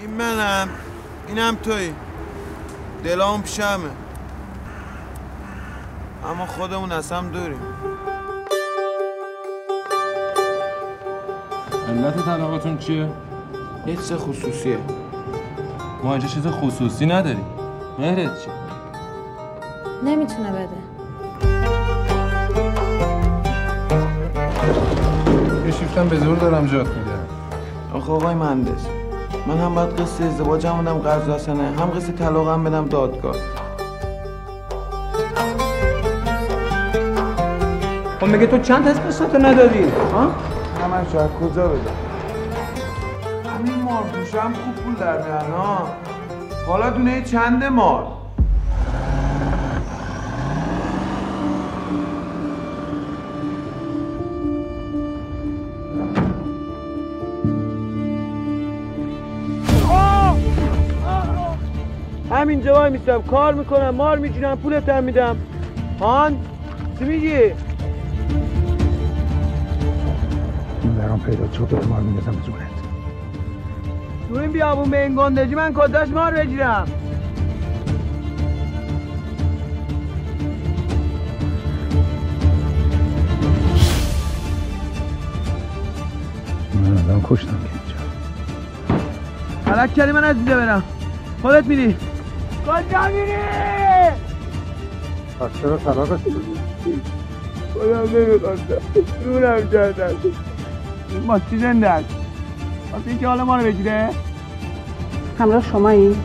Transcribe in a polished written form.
این منم، اینم توی. دلام پیشمه، اما خودمون از هم دوریم. علت طلاقتون چیه؟ یه چیز خصوصیه. ما اینجا چیز خصوصی نداریم. مهرت چیه؟ نمیتونه بده. یه شیفتم به زور دارم جات میدم. آخه آقای مهندس، من هم باید قصه ازدواجم بدم قرض حسنه، هم قصه طلاقم بدم دادگاه. خب میگه تو چند تا قسمت نداری؟ ها؟ من شاید کجا بدم؟ همین مارپوشه هم خوب پول در میارن ها. حالا دونه چنده مار؟ همینجا وای میستم، کار میکنم، مار میجونم، پولت هم میدم. هان چی میگی؟ این برام پیدا شد تو مار میندازم به جونت. تو این بیابون به این گندجی من کجاش مار بگیرم؟ من آدم کشتم که اینجا. غلط کردی من از اینجا برم. خودت میری. کجا میری؟ پس چرا طلاقش دادی؟ خودم نمیخواستم، دورم کردن. این ما چی زنده است؟ واسه اینکه حالا ما رو بگیره؟ همراه شمایی؟